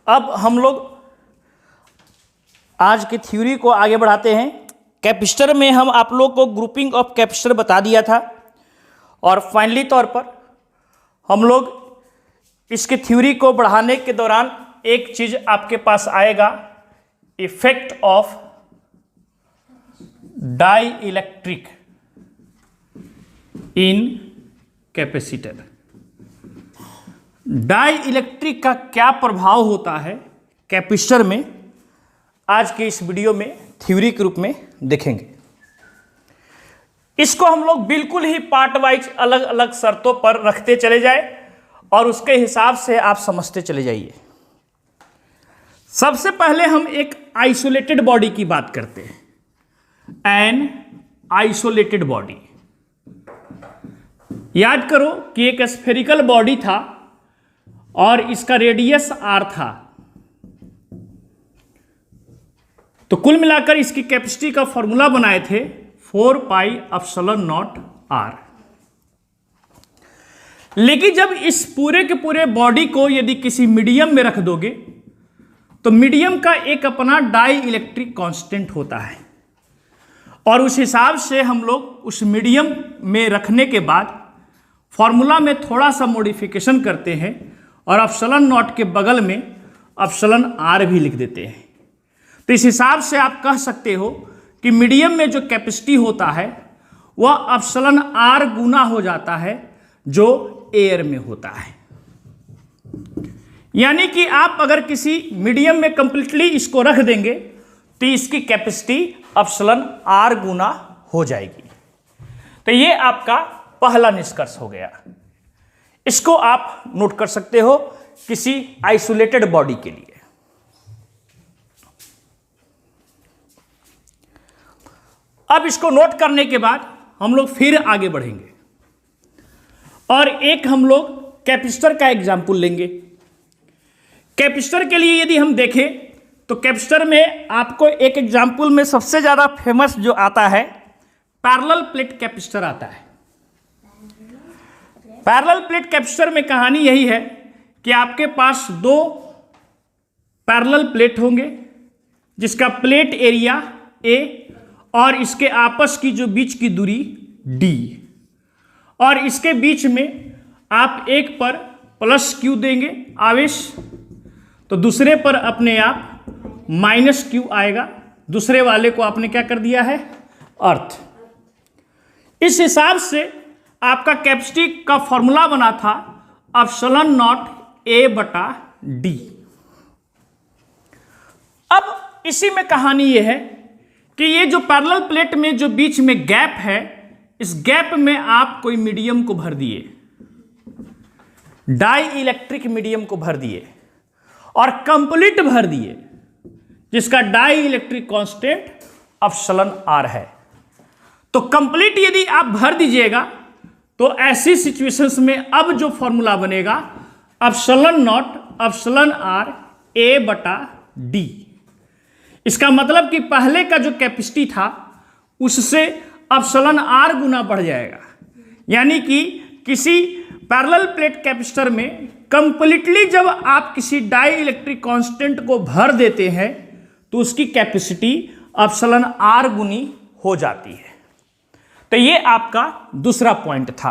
अब हम लोग आज की थ्योरी को आगे बढ़ाते हैं। कैपेसिटर में हम आप लोग को ग्रुपिंग ऑफ कैपेसिटर बता दिया था और फाइनली तौर पर हम लोग इसकी थ्योरी को बढ़ाने के दौरान एक चीज आपके पास आएगा, effect of dielectric in capacitor. Dielectric का क्या प्रभाव होता है कैपेसिटर में, आज के इस वीडियो में थ्योरी के रूप में देखेंगे। इसको हम लोग बिल्कुल ही पार्ट वाइज अलग अलग शर्तों पर रखते चले जाए और उसके हिसाब से आप समझते चले जाइए। सबसे पहले हम एक आइसोलेटेड बॉडी की बात करते हैं, एन आइसोलेटेड बॉडी। याद करो कि एक स्फेरिकल बॉडी था और इसका रेडियस आर था, तो कुल मिलाकर इसकी कैपेसिटी का फॉर्मूला बनाए थे 4 पाई एप्सिलॉन नॉट आर। लेकिन जब इस पूरे के पूरे बॉडी को यदि किसी मीडियम में रख दोगे तो मीडियम का एक अपना डाई इलेक्ट्रिक कांस्टेंट होता है और उस हिसाब से हम लोग उस मीडियम में रखने के बाद फॉर्मूला में थोड़ा सा मॉडिफिकेशन करते हैं और एप्सिलॉन नॉट के बगल में एप्सिलॉन आर भी लिख देते हैं। तो इस हिसाब से आप कह सकते हो कि मीडियम में जो कैपेसिटी होता है वह एप्सिलॉन आर गुना हो जाता है जो एयर में होता है। यानी कि आप अगर किसी मीडियम में कंप्लीटली इसको रख देंगे तो इसकी कैपेसिटी एप्सिलॉन आर गुना हो जाएगी। तो ये आपका पहला निष्कर्ष हो गया। इसको आप नोट कर सकते हो किसी आइसोलेटेड बॉडी के लिए। अब इसको नोट करने के बाद हम लोग फिर आगे बढ़ेंगे और एक हम लोग कैपेसिटर का एग्जाम्पल लेंगे। कैपेसिटर के लिए यदि हम देखें तो कैपेसिटर में आपको एक एग्जाम्पल में सबसे ज्यादा फेमस जो आता है पैरेलल प्लेट कैपेसिटर आता है। पैरेलल प्लेट कैपेसिटर में कहानी यही है कि आपके पास दो पैरेलल प्लेट होंगे जिसका प्लेट एरिया ए और इसके आपस की जो बीच की दूरी d, और इसके बीच में आप एक पर प्लस क्यू देंगे आवेश तो दूसरे पर अपने आप माइनस क्यू आएगा। दूसरे वाले को आपने क्या कर दिया है, अर्थ। इस हिसाब से आपका कैपेसिटी का फॉर्मूला बना था एप्सिलॉन नॉट ए बटा डी। अब इसी में कहानी यह है कि ये जो पैरेलल प्लेट में जो बीच में गैप है, इस गैप में आप कोई मीडियम को भर दिए, डाई इलेक्ट्रिक मीडियम को भर दिए और कंप्लीट भर दिए जिसका dielectric constant epsilon R है। तो कंप्लीट यदि आप भर दीजिएगा तो ऐसी सिचुएशंस में अब जो फॉर्मूला बनेगा epsilon naught epsilon R A बटा डी। इसका मतलब कि पहले का जो कैपेसिटी था उससे एप्सिलॉन आर गुना बढ़ जाएगा। यानी कि किसी पैरेलल प्लेट कैपेसिटर में कंप्लीटली जब आप किसी डाई इलेक्ट्रिक कांस्टेंट को भर देते हैं तो उसकी कैपेसिटी एप्सिलॉन आर गुनी हो जाती है। तो ये आपका दूसरा पॉइंट था।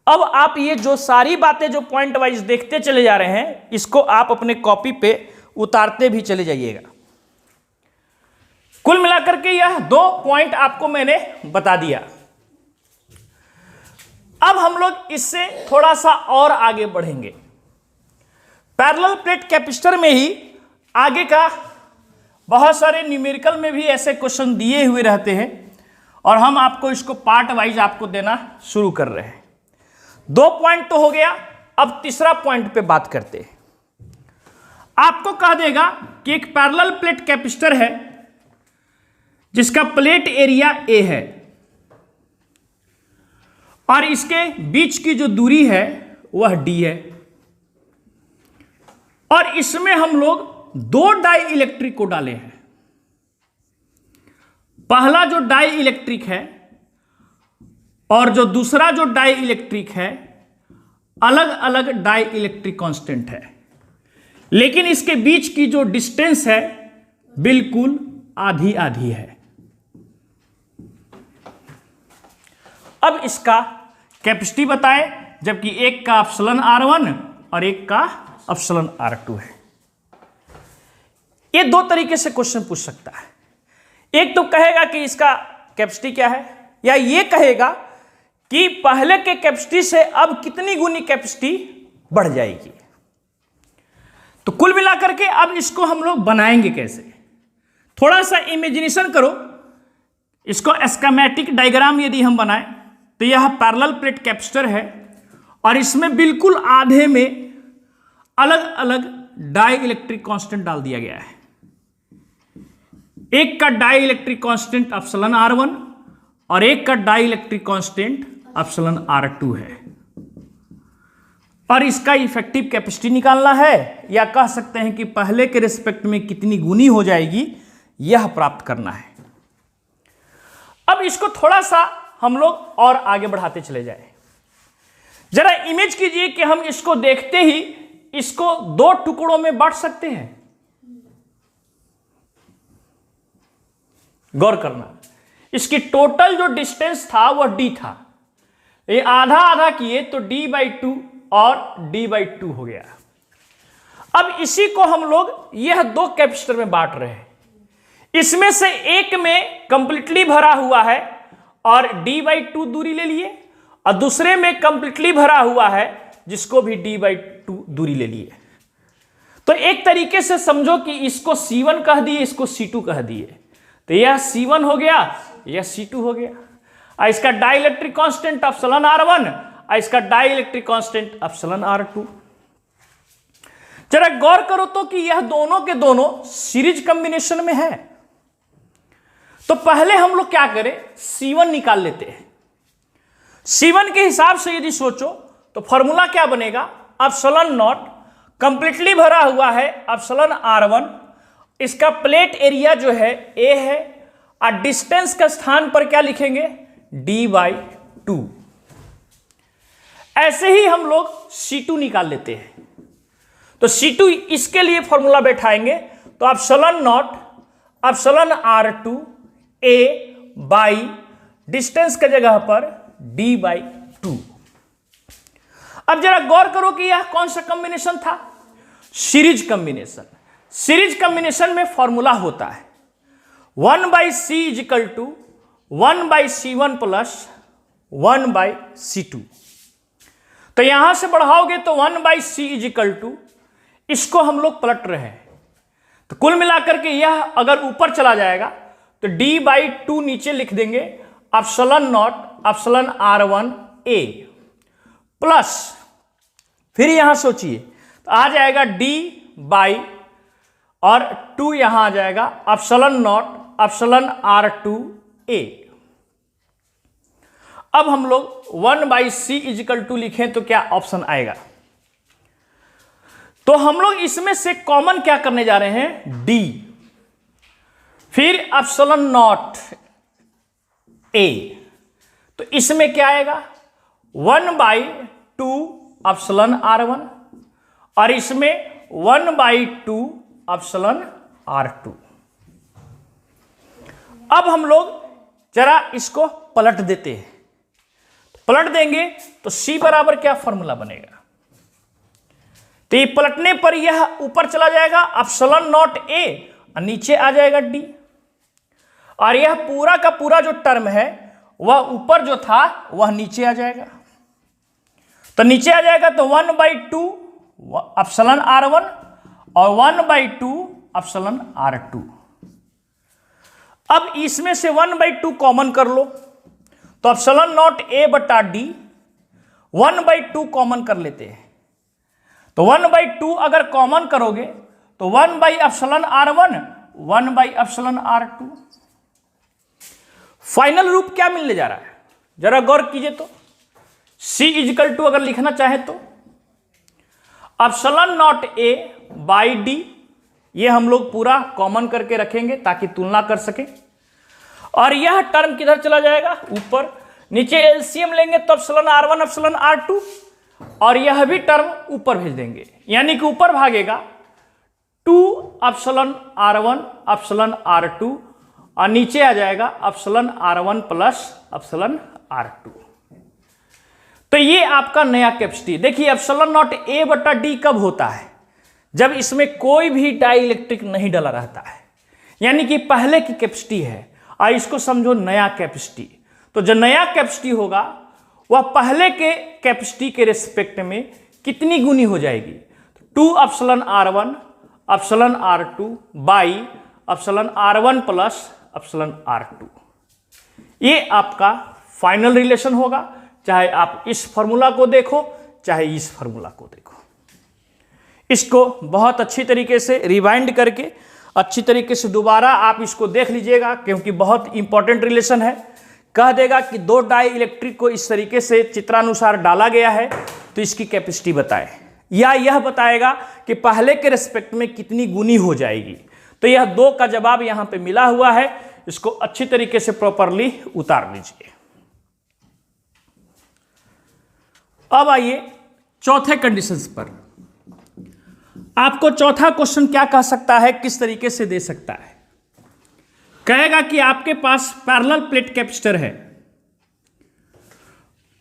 अब आप ये जो सारी बातें जो पॉइंट वाइज देखते चले जा रहे हैं इसको आप अपने कॉपी पे उतारते भी चले जाइएगा। कुल मिलाकर के यह 2 पॉइंट आपको मैंने बता दिया। अब हम लोग इससे थोड़ा सा और आगे बढ़ेंगे। पैरेलल प्लेट कैपेसिटर में ही आगे का बहुत सारे न्यूमेरिकल में भी ऐसे क्वेश्चन दिए हुए रहते हैं और हम आपको इसको पार्ट वाइज आपको देना शुरू कर रहे हैं। 2 पॉइंट तो हो गया, अब तीसरा पॉइंट पे बात करते हैं। आपको कह देगा कि एक पैरेलल प्लेट कैपेसिटर है जिसका प्लेट एरिया ए है और इसके बीच की जो दूरी है वह d है और इसमें हम लोग 2 डाई इलेक्ट्रिक को डाले हैं। पहला जो डाई इलेक्ट्रिक है और जो दूसरा जो डाई इलेक्ट्रिक है अलग अलग डाई इलेक्ट्रिक कांस्टेंट है। लेकिन इसके बीच की जो डिस्टेंस है बिल्कुल आधी आधी है। अब इसका कैपेसिटी बताएं, जबकि एक का एप्सिलॉन R1 और एक का एप्सिलॉन R2 है। ये दो तरीके से क्वेश्चन पूछ सकता है। एक तो कहेगा कि इसका कैपेसिटी क्या है, या ये कहेगा कि पहले के कैपेसिटी से अब कितनी गुनी कैपेसिटी बढ़ जाएगी। तो कुल मिलाकर के अब इसको हम लोग बनाएंगे कैसे, थोड़ा सा इमेजिनेशन करो। इसको स्कीमेटिक डायग्राम यदि हम बनाएं तो यह पैरेलल प्लेट कैपेसिटर है और इसमें बिल्कुल आधे में अलग अलग डाई इलेक्ट्रिक कांस्टेंट डाल दिया गया है। एक का die electric constant epsilon R1 और एक का die electric constant epsilon R2 है, और इसका इफेक्टिव कैपेसिटी निकालना है, या कह सकते हैं कि पहले के रिस्पेक्ट में कितनी गुनी हो जाएगी यह प्राप्त करना है। अब इसको थोड़ा सा हम लोग और आगे बढ़ाते चले जाएं। जरा इमेज कीजिए कि हम इसको देखते ही इसको दो टुकड़ों में बांट सकते हैं। गौर करना, इसकी टोटल जो डिस्टेंस था वह d था, ये आधा आधा किए तो d/2 और d/2 हो गया। अब इसी को हम लोग यह दो कैपेसिटर में बांट रहे हैं। इसमें से एक में कंप्लीटली भरा हुआ है और d/2 दूरी ले लिए, और दूसरे में कंप्लीटली भरा हुआ है जिसको भी d/2 दूरी ले लिए। तो एक तरीके से समझो कि इसको C1 कह दिए, इसको C2 कह दिए, तो यह C1 हो गया, यह C2 हो गया। और इसका die electric constant epsilon R1 और इसका die electric constant epsilon R2। जरा गौर करो तो कि यह दोनों के दोनों सीरीज कॉम्बिनेशन में है। तो पहले हम लोग क्या करें, C1 निकाल लेते हैं। C1 के हिसाब से यदि सोचो तो फॉर्मूला क्या बनेगा, एप्सिलॉन नॉट कंप्लीटली भरा हुआ है एप्सिलॉन R1, इसका प्लेट एरिया जो है A है, और डिस्टेंस का स्थान पर क्या लिखेंगे, d/2। ऐसे ही हम लोग C2 निकाल लेते हैं। तो C2 इसके लिए फॉर्मूला बैठाएंगे तो epsilon naught epsilon R2 A by distance के जगह पर d/2। अब जरा गौर करो कि यह कौन सा कॉम्बिनेशन था, सीरीज कॉम्बिनेशन। सीरीज कॉम्बिनेशन में फॉर्मूला होता है 1/c = 1/c1 + 1/c2। तो यहां से बढ़ाओगे तो 1/c = इसको हम लोग पलट रहे हैं, तो कुल मिलाकर के यह अगर ऊपर चला जाएगा तो d/2 नीचे लिख देंगे epsilon naught epsilon R1 A plus, फिर यहां सोचिए तो आ जाएगा d/ और 2 यहां आ जाएगा epsilon naught epsilon R2 A। अब हम लोग 1/c = लिखें तो क्या ऑप्शन आएगा, तो हम लोग इसमें से कॉमन क्या करने जा रहे हैं, d, फिर एप्सिलॉन नॉट A, तो इसमें क्या आएगा 1/2 एप्सिलॉन R1 और इसमें 1/2 एप्सिलॉन R2। अब हम लोग जरा इसको पलट देते हैं, पलट देंगे तो C बराबर क्या फॉर्मूला बनेगा, तो ये पलटने पर यह ऊपर चला जाएगा एप्सिलॉन नॉट A और नीचे आ जाएगा D, और यह पूरा का पूरा जो टर्म है वह ऊपर जो था वह नीचे आ जाएगा। तो नीचे आ जाएगा तो 1/2 एप्सिलॉन R1 और 1/2 एप्सिलॉन R2। अब इसमें से 1/2 कॉमन कर लो तो एप्सिलॉन नॉट A/D 1/2 कॉमन कर लेते हैं, तो 1/2 अगर कॉमन करोगे तो 1/एप्सिलॉन R1 1/एप्सिलॉन R2। फाइनल रूप क्या मिलने जा रहा है, जरा गौर कीजिए तो C = अगर लिखना चाहे तो एप्सिलॉन नॉट A/D, ये हम लोग पूरा कॉमन करके रखेंगे ताकि तुलना कर सके, और यह टर्म किधर चला जाएगा ऊपर, नीचे एलसीएम लेंगे तो एप्सिलॉन R1 एप्सिलॉन R2, और यह भी टर्म ऊपर भेज देंगे, यानी कि ऊपर भागेगा 2 एप्सिलॉन R1 एप्सिलॉन R2 और नीचे आ जाएगा epsilon R1 plus epsilon R2। तो ये आपका नया कैपेसिटी। देखिए एप्सिलॉन नॉट A बटा D कब होता है? जब इसमें कोई भी डाई इलेक्ट्रिक नहीं डला रहता है, यानी कि पहले की कैपेसिटी है और इसको समझो नया कैपेसिटी। तो जो नया कैपेसिटी होगा वह पहले के कैपेसिटी के रिस्पेक्ट में कितनी गुनी हो जाएगी? 2 epsilon R1 epsilon R2 by epsilon R1 plus epsilon R2। ये आपका फाइनल रिलेशन होगा, चाहे आप इस फॉर्मूला को देखो चाहे इस फॉर्मूला को देखो। इसको बहुत अच्छी तरीके से रिवाइंड करके अच्छी तरीके से दोबारा आप इसको देख लीजिएगा, क्योंकि बहुत इंपॉर्टेंट रिलेशन है। कह देगा कि दो डाई इलेक्ट्रिक को इस तरीके से चित्रानुसार डाला गया है तो इसकी कैपेसिटी बताए, या यह बताएगा कि पहले के रिस्पेक्ट में कितनी गुनी हो जाएगी। तो यह 2 का जवाब यहां पे मिला हुआ है, इसको अच्छी तरीके से प्रॉपरली उतार लीजिए। अब आइए चौथे कंडीशंस पर। आपको चौथा क्वेश्चन क्या कह सकता है, किस तरीके से दे सकता है? कहेगा कि आपके पास पैरेलल प्लेट कैपेसिटर है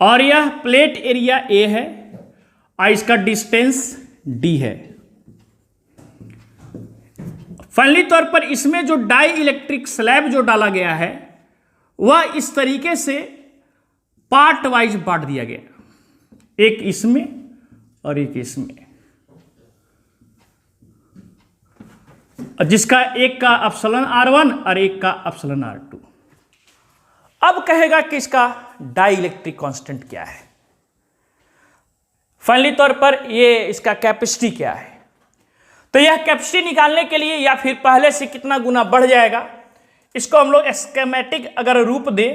और यह प्लेट एरिया A है और इसका डिस्टेंस D है। फाइनली तौर पर इसमें जो डाई इलेक्ट्रिक स्लैब जो डाला गया है वह इस तरीके से पार्ट वाइज बांट दिया गया, एक इसमें और एक इसमें, जिसका एक का एप्सिलॉन R1 और एक का एप्सिलॉन R2। अब कहेगा कि इसका डाई इलेक्ट्रिक कांस्टेंट क्या है। फाइनली तौर पर ये इसका कैपेसिटी क्या है। तो यह कैपेसिटी निकालने के लिए या फिर पहले से कितना गुना बढ़ जाएगा, इसको हम लोग स्कीमेटिक अगर रूप दे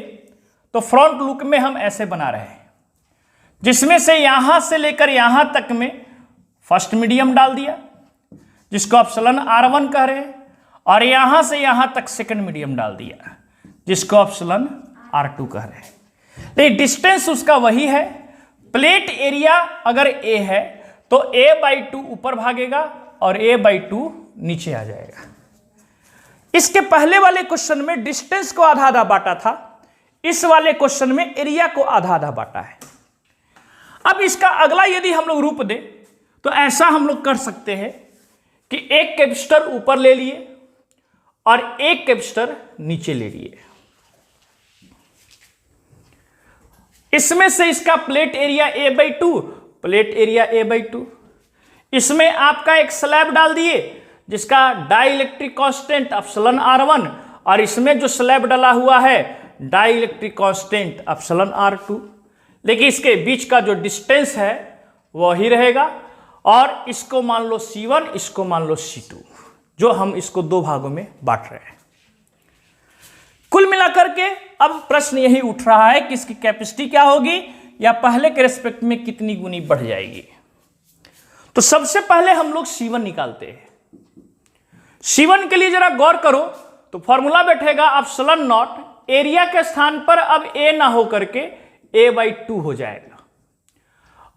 तो फ्रंट लुक में हम ऐसे बना रहे हैं, जिसमें से यहां से लेकर यहां तक में फर्स्ट मीडियम डाल दिया जिसको एप्सिलॉन R1 कह रहे हैं, और यहां से यहां तक सेकंड मीडियम डाल दिया जिसको एप्सिलॉन R2 कह रहे हैं। तो डिस्टेंस उसका वही है। प्लेट एरिया अगर A है तो A/2 ऊपर भागेगा और A/2 नीचे आ जाएगा। इसके पहले वाले क्वेश्चन में डिस्टेंस को आधा आधा बांटा था, इस वाले क्वेश्चन में एरिया को आधा आधा बांटा है। अब इसका अगला यदि हम लोग रूप दें तो ऐसा हम लोग कर सकते हैं कि एक कैपेसिटर ऊपर ले लिए और एक कैपेसिटर नीचे ले लिए। इसमें से इसका plate area A/2, plate area A/2, इसमें आपका एक स्लैब डाल दिए जिसका dielectric constant epsilon R1, और इसमें जो स्लैब डाला हुआ है die electric constant epsilon R2। लेकिन इसके बीच का जो डिस्टेंस है वो ही रहेगा, और इसको मान लो C1, इसको मान लो C2, जो हम इसको 2 भागों में बांट रहे हैं। कुल मिलाकर के अब प्रश्न यही उठ रहा है कि इसकी कैपेसिटी क्या होगी या पहले के रेस्पेक्ट में कितनी गुनी बढ़ जाएगी। तो सबसे पहले हम लोग C1 निकालते हैं। C1 के लिए जरा गौर करो तो फॉर्मूला बैठेगा एप्सिलॉन नॉट, एरिया के स्थान पर अब A ना हो करके A/2 हो जाएगा,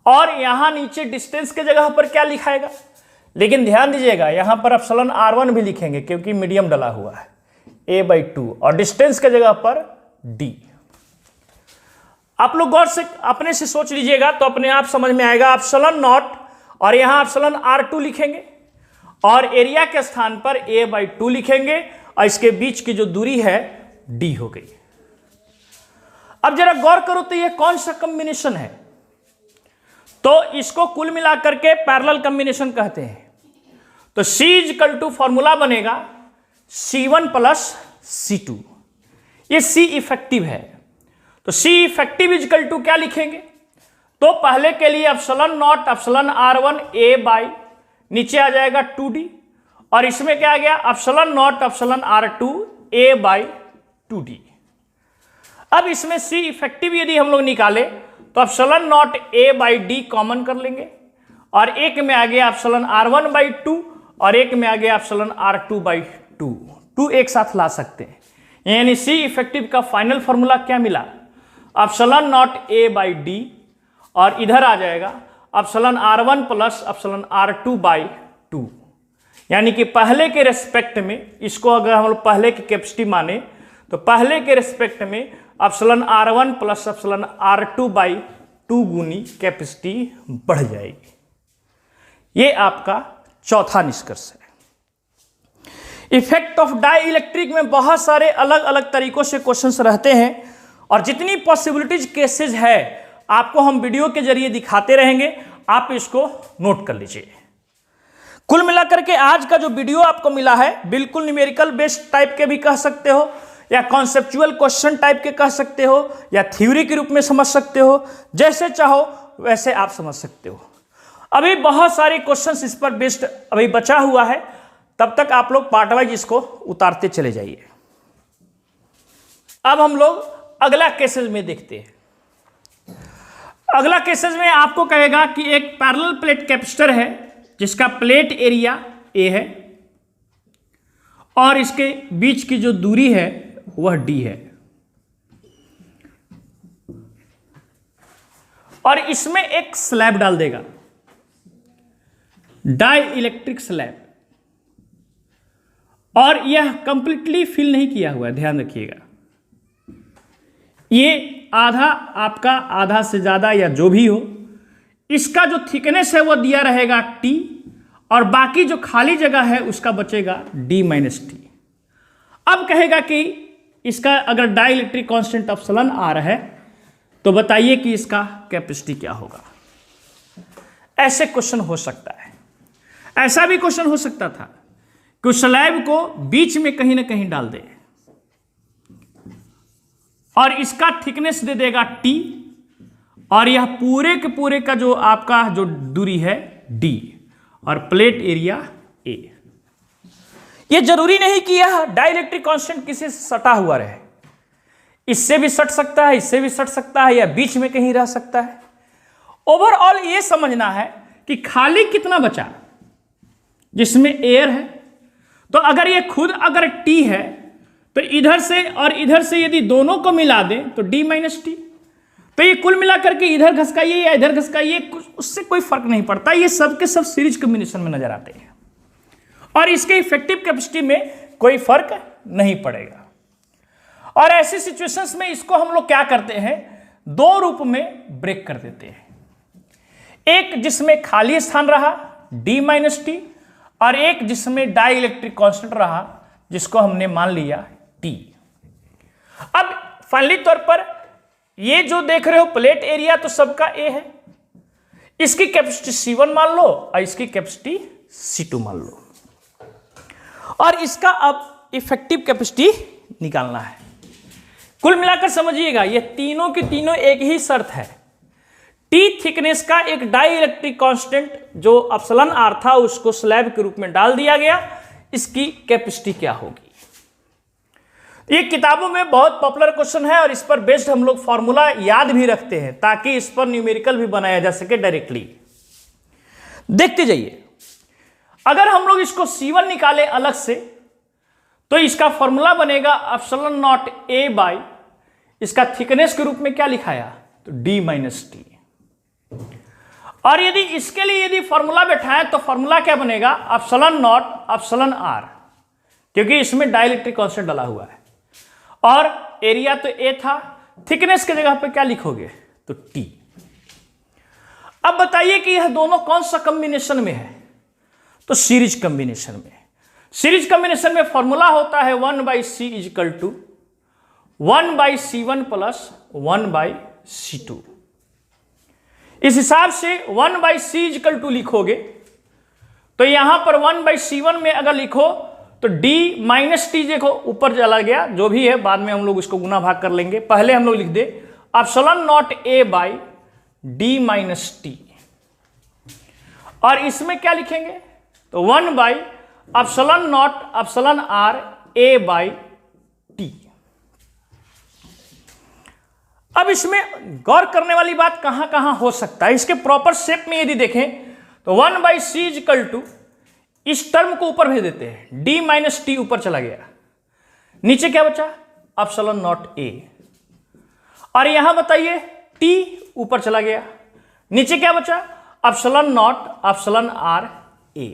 और यहां नीचे डिस्टेंस के जगह पर क्या लिखाएगा, लेकिन ध्यान दीजिएगा यहां पर एप्सिलॉन R1 भी लिखेंगे क्योंकि मीडियम डला हुआ है, A/2, और डिस्टेंस के जगह पर D। आप लोग गौर से अपने से सोच लीजिएगा तो अपने आप समझ में आएगा। एप्सिलॉन नॉट और यहां एप्सिलॉन R2 लिखेंगे और एरिया के स्थान पर A/2 लिखेंगे, और इसके बीच की जो दूरी है D हो गई। अब जरा गौर करो तो यह कौन सा कॉम्बिनेशन है, तो इसको कुल मिलाकर के पैरेलल कॉम्बिनेशन कहते हैं। तो C फॉर्मूला बनेगा C1 प्लस C2, ये C इफेक्टिव है। तो C इफेक्टिव इजकल टू क्या लिखेंगे, तो पहले के लिए epsilon naught epsilon R1 A by नीचे आ जाएगा 2D, और इसमें क्या आ गया epsilon naught epsilon R2 A by 2D। अब इसमें C इफेक्टिव यदि हम लोग निकाले तो एप्सिलॉन नॉट A/D कॉमन कर लेंगे, और एक में आ गया एप्सिलॉन R1/2 और एक में आ गया एप्सिलॉन R2/2, 2 एक साथ ला सकते हैं। यानी C इफेक्टिव का फाइनल फॉर्मूला क्या मिला, एप्सिलॉन नॉट A/D, और इधर आ जाएगा epsilon R1 plus epsilon R2/2। यानी कि पहले के रेस्पेक्ट में, इसको अगर हम लोग पहले की कैपेसिटी माने तो पहले के रेस्पेक्ट में epsilon R1 plus epsilon R2 by 2 गुनी कैपेसिटी बढ़ जाएगी। ये आपका चौथा निष्कर्ष है। इफेक्ट ऑफ डाई इलेक्ट्रिक में बहुत सारे अलग अलग तरीकों से क्वेश्चंस रहते हैं और जितनी पॉसिबिलिटीज केसेस है आपको हम वीडियो के जरिए दिखाते रहेंगे, आप इसको नोट कर लीजिए। कुल मिलाकर के आज का जो वीडियो आपको मिला है बिल्कुल न्यूमेरिकल बेस्ड टाइप के भी कह सकते हो, या कॉन्सेप्चुअल क्वेश्चन टाइप के कह सकते हो, या थ्योरी के रूप में समझ सकते हो, जैसे चाहो वैसे आप समझ सकते हो। अभी बहुत सारे क्वेश्चंस इस पर बेस्ड अभी बचा हुआ है, तब तक आप लोग पार्ट वाइज इसको उतारते चले जाइए। अब हम लोग अगला केसेस में देखते हैं। अगला केसेस में आपको कहेगा कि एक पैरेलल प्लेट कैपेसिटर है जिसका प्लेट एरिया A है और इसके बीच की जो दूरी है वह D है, और इसमें एक स्लैब डाल देगा, डाई इलेक्ट्रिक स्लैब, और यह कंप्लीटली फिल नहीं किया हुआ है, ध्यान रखिएगा। ये आधा आपका, आधा से ज्यादा या जो भी हो, इसका जो थिकनेस है वो दिया रहेगा T, और बाकी जो खाली जगह है उसका बचेगा D माइनस T। अब कहेगा कि इसका अगर dielectric constant epsilon R है तो बताइए कि इसका कैपेसिटी क्या होगा। ऐसे क्वेश्चन हो सकता है। ऐसा भी क्वेश्चन हो सकता था कि उस स्लैब को बीच में कहीं ना कहीं डाल दे और इसका थिकनेस दे देगा T, और यह पूरे के पूरे का जो आपका जो दूरी है D, और प्लेट एरिया A। यह जरूरी नहीं कि यह डाइलेक्ट्रिक कांस्टेंट किसी से सटा हुआ रहे, इससे भी सट सकता है, इससे भी सट सकता है, या बीच में कहीं रह सकता है। ओवरऑल यह समझना है कि खाली कितना बचा, जिसमें एयर है। तो अगर यह खुद अगर T है तो इधर से और इधर से यदि दोनों को मिला दें तो D माइनस T, तो ये कुल मिलाकर के इधर घसकाइए या इधर घसकाइए, उससे कोई फर्क नहीं पड़ता। ये सब के सब सीरीज कॉम्बिनेशन में नजर आते हैं और इसके इफेक्टिव कैपेसिटी में कोई फर्क नहीं पड़ेगा। और ऐसी सिचुएशंस में इसको हम लोग क्या करते हैं, दो रूप में ब्रेक कर देते हैं। एक जिसमें खाली स्थान रहा D माइनस T, और एक जिसमें डाई इलेक्ट्रिक कांस्टेंट रहा जिसको हमने मान लिया T। अब फाइनली तौर पर ये जो देख रहे हो प्लेट एरिया तो सबका A है, इसकी कैपेसिटी C1 मान लो और इसकी कैपेसिटी C2 मान लो, और इसका अब इफेक्टिव कैपेसिटी निकालना है। कुल मिलाकर समझिएगा ये तीनों की तीनों एक ही शर्त है। T थिकनेस का एक डाई इलेक्ट्रिक कांस्टेंट जो एप्सिलॉन R था उसको स्लैब के रूप में डाल दिया गया, इसकी कैपेसिटी क्या होगी। ये किताबों में बहुत पॉपुलर क्वेश्चन है और इस पर बेस्ड हम लोग फॉर्मूला याद भी रखते हैं ताकि इस पर न्यूमेरिकल भी बनाया जा सके डायरेक्टली। देखते जाइए, अगर हम लोग इसको C1 निकाले अलग से तो इसका फॉर्मूला बनेगा एप्सिलॉन नॉट A बाई, इसका थिकनेस के रूप में क्या लिखाया तो D माइनस T। और यदि इसके लिए यदि फॉर्मूला बैठाए तो फॉर्मूला क्या बनेगा एप्सिलॉन नॉट एप्सिलॉन R, क्योंकि इसमें डाइलेक्ट्रिक कांस्टेंट डाला हुआ है और एरिया तो A था, थिकनेस के जगह पे क्या लिखोगे तो T। अब बताइए कि यह दोनों कौन सा कॉम्बिनेशन में है, तो सीरीज कॉम्बिनेशन में। सीरीज कॉम्बिनेशन में फॉर्मूला होता है 1/C is equal to 1/C1 plus 1/C2। इस हिसाब से 1/C इजिकल टू लिखोगे तो यहां पर 1/C1 में अगर लिखो तो D माइनस T देखो ऊपर चला गया, जो भी है बाद में हम लोग इसको गुना भाग कर लेंगे। पहले हम लोग लिख दे epsilon naught A by D minus T, और इसमें क्या लिखेंगे तो 1 epsilon naught epsilon R A by T। अब इसमें गौर करने वाली बात कहां कहां हो सकता है, इसके प्रॉपर शेप में यदि देखें तो 1/C इजिकल टू इस टर्म को ऊपर भेज देते हैं, D माइनस T ऊपर चला गया, नीचे क्या बचा एप्सिलॉन नॉट A, और यहां बताइए T ऊपर चला गया, नीचे क्या बचा epsilon naught epsilon R A।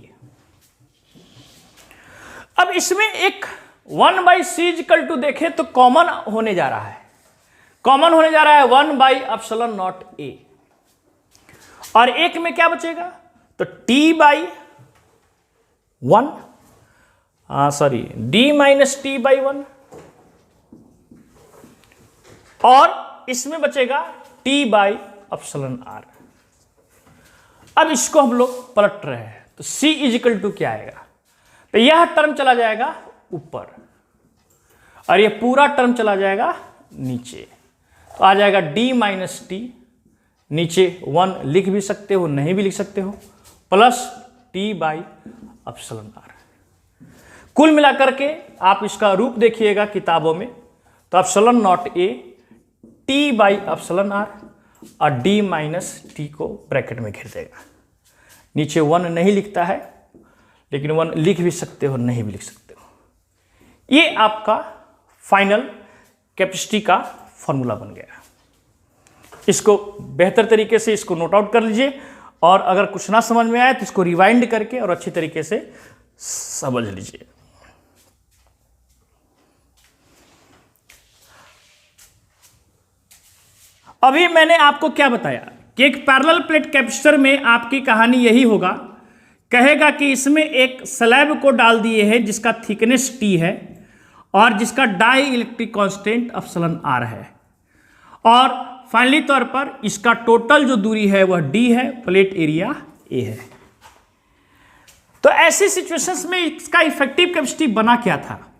इसमें एक 1/c देखें तो कॉमन होने जा रहा है, कॉमन होने जा रहा है 1/ε0 a, और एक में क्या बचेगा तो t/1 सॉरी d-t/1, और इसमें बचेगा t/ε0। अब इसको हम लोग पलट रहे हैं तो c इजिकल क्या आएगा, तो यह टर्म चला जाएगा ऊपर और यह पूरा टर्म चला जाएगा नीचे, तो आ जाएगा d-t, नीचे 1 लिख भी सकते हो नहीं भी लिख सकते हो, प्लस t/ε0। कुल मिलाकर के आप इसका रूप देखिएगा किताबों में तो ε0a t/ε0 और d-t को ब्रैकेट में घेर देगा। नीचे 1 नहीं लिखता है, लेकिन 1 लिख भी सकते हो नहीं भी लिख सकते हो। ये आपका फाइनल कैपेसिटी का फॉर्मूला बन गया। इसको बेहतर तरीके से इसको नोट आउट कर लीजिए, और अगर कुछ ना समझ में आए तो इसको रिवाइंड करके और अच्छी तरीके से समझ लीजिए। अभी मैंने आपको क्या बताया कि एक पैरेलल प्लेट कैपेसिटर में आपकी कहानी यही होगा, कहेगा कि इसमें एक स्लैब को डाल दिए है जिसका थिकनेस T है और जिसका डाई इलेक्ट्रिक कांस्टेंट ε0 है, और फाइनली तौर पर इसका टोटल जो दूरी है वह D है, प्लेट एरिया A है। तो ऐसी सिचुएशंस में इसका इफेक्टिव कैपेसिटी बना क्या था,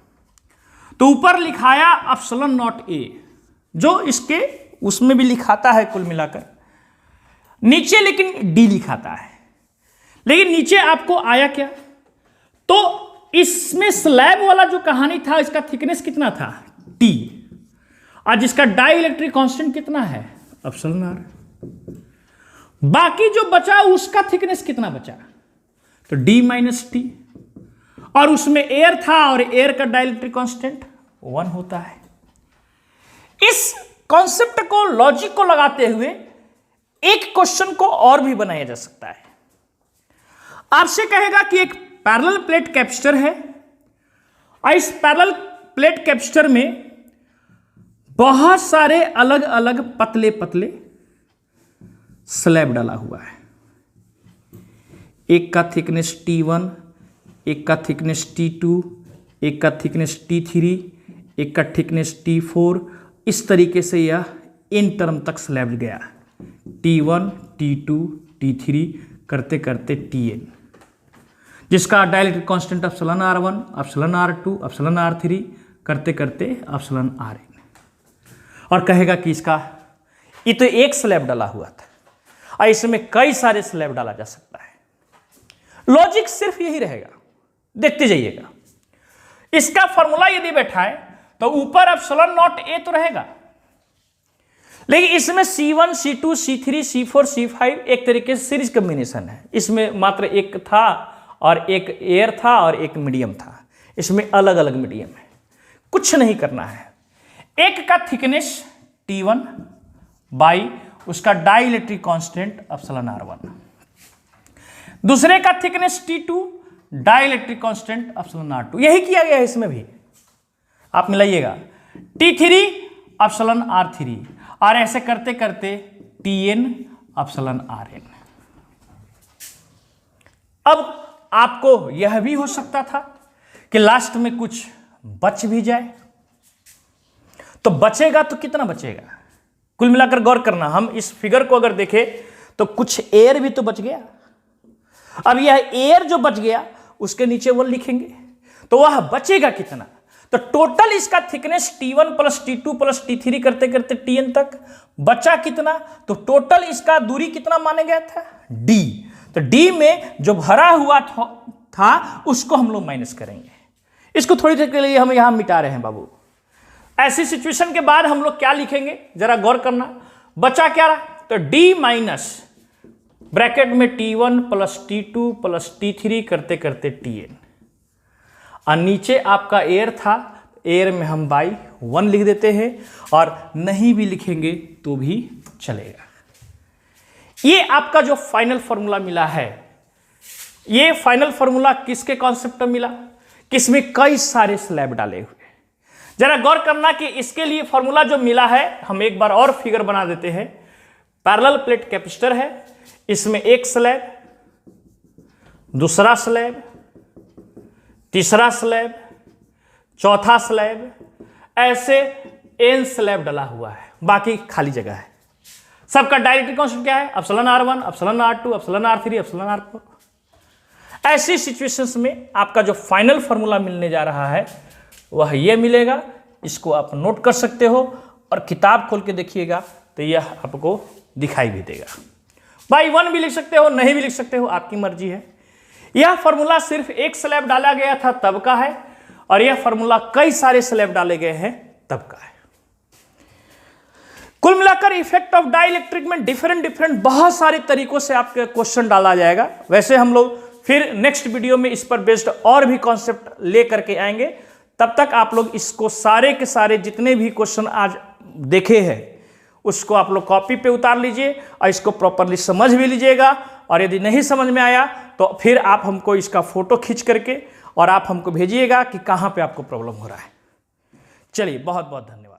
तो ऊपर लिखाया ε0a जो इसके उसमें भी लिखाता है कुल मिलाकर, नीचे लेकिन D लिखाता है, लेकिन नीचे आपको आया क्या, तो इसमें स्लैब वाला जो कहानी था इसका थिकनेस कितना था T, और जिसका डाई इलेक्ट्रिक कांस्टेंट कितना है ε0। बाकी जो बचा उसका थिकनेस कितना बचा, तो d-t, और उसमें एयर था और एयर का डाई इलेक्ट्रिक कांस्टेंट 1 होता है। इस कॉन्सेप्ट को, लॉजिक को लगाते हुए एक क्वेश्चन को और भी बनाया जा सकता है। आपसे कहेगा कि एक पैरेलल प्लेट कैपेसिटर है और इस पैरेलल प्लेट कैपेसिटर में बहुत सारे अलग अलग पतले पतले स्लैब डाला हुआ है। एक का थिकनेस T1, एक का थिकनेस T2, एक का थिकनेस T3, एक का थिकनेस T4, इस तरीके से यह इन टर्म तक स्लैब गया, T1, T2, T3 करते करते Tn, जिसका dielectric constant ε0r1, ε0r2, ε0r3 करते करते εrn, और कहेगा कि इसका ये तो एक स्लैब डाला हुआ था और इसमें कई सारे स्लैब डाला जा सकता है। लॉजिक सिर्फ यही रहेगा, देखते जाइएगा। इसका फॉर्मूला यदि बैठाए तो ऊपर ε0a तो रहेगा, लेकिन इसमें C1, C2, C3, C4, C5 एक तरीके से सीरीज कॉम्बिनेशन है। इसमें मात्र एक था और एक एयर था और एक मीडियम था, इसमें अलग अलग मीडियम है। कुछ नहीं करना है, एक का थिकनेस T1 बाई उसका डाई इलेक्ट्रिक कांस्टेंट ε0r1, दूसरे का thickness T2 die electric constant ε0r2, यही किया गया है इसमें भी। आप मिलाइएगा T3 εr3, और ऐसे करते करते Tn εrn। अब आपको यह भी हो सकता था कि लास्ट में कुछ बच भी जाए, तो बचेगा तो कितना बचेगा, कुल मिलाकर गौर करना। हम इस फिगर को अगर देखें तो कुछ एयर भी तो बच गया। अब यह एयर जो बच गया उसके नीचे वो लिखेंगे, तो वह बचेगा कितना, तो टोटल इसका thickness T1 plus T2 plus T3 करते करते Tn तक बचा कितना, तो टोटल इसका दूरी कितना माना गया था D, तो D में जो भरा हुआ था उसको हम लोग माइनस करेंगे। इसको थोड़ी देर के लिए हम यहां मिटा रहे हैं बाबू। ऐसी सिचुएशन के बाद हम लोग क्या लिखेंगे जरा गौर करना, बचा क्या रहा, तो D माइनस ब्रैकेट में T1 plus T2 plus T3 करते करते Tn, और नीचे आपका एयर था, एयर में हम बाई 1 लिख देते हैं, और नहीं भी लिखेंगे तो भी चलेगा। ये आपका जो फाइनल फॉर्मूला मिला है, ये फाइनल फॉर्मूला किसके कॉन्सेप्ट में मिला, किसमें कई सारे स्लैब डाले हुए। जरा गौर करना कि इसके लिए फॉर्मूला जो मिला है, हम एक बार और फिगर बना देते हैं। पैरेलल प्लेट कैपेसिटर है, इसमें एक स्लैब, दूसरा स्लैब, तीसरा स्लैब, चौथा स्लैब, ऐसे n स्लैब डला हुआ है, बाकी खाली जगह है। सबका डाइलेक्ट्रिक कांस्टेंट क्या है? Epsilon R1, epsilon R2, epsilon R3, epsilon R4। ऐसी सिचुएशंस में आपका जो फाइनल फॉर्मूला मिलने जा रहा है वह ये मिलेगा। इसको आप नोट कर सकते हो और किताब खोल के देखिएगा तो यह आपको दिखाई भी देगा। बाई 1 भी लिख सकते हो, नहीं भी लिख सकते हो, आपकी मर्जी है। यह फॉर्मूला सिर्फ एक स्लैब डाला गया था तब का है, और यह फॉर्मूला कई सारे स्लैब डाले गए हैं तब का है। कुल मिलाकर इफेक्ट ऑफ डाइलेक्ट्रिक में डिफरेंट बहुत सारे तरीकों से आपके क्वेश्चन डाला जाएगा। वैसे हम लोग फिर नेक्स्ट वीडियो में इस पर बेस्ड और भी कॉन्सेप्ट ले करके आएंगे। तब तक आप लोग इसको सारे के सारे जितने भी क्वेश्चन आज देखे हैं उसको आप लोग कॉपी पे उतार लीजिए और इसको प्रॉपरली समझ भी लीजिएगा। और यदि नहीं समझ में आया तो फिर आप हमको इसका फोटो खींच करके और आप हमको भेजिएगा कि कहाँ पे आपको प्रॉब्लम हो रहा है। चलिए, बहुत बहुत धन्यवाद।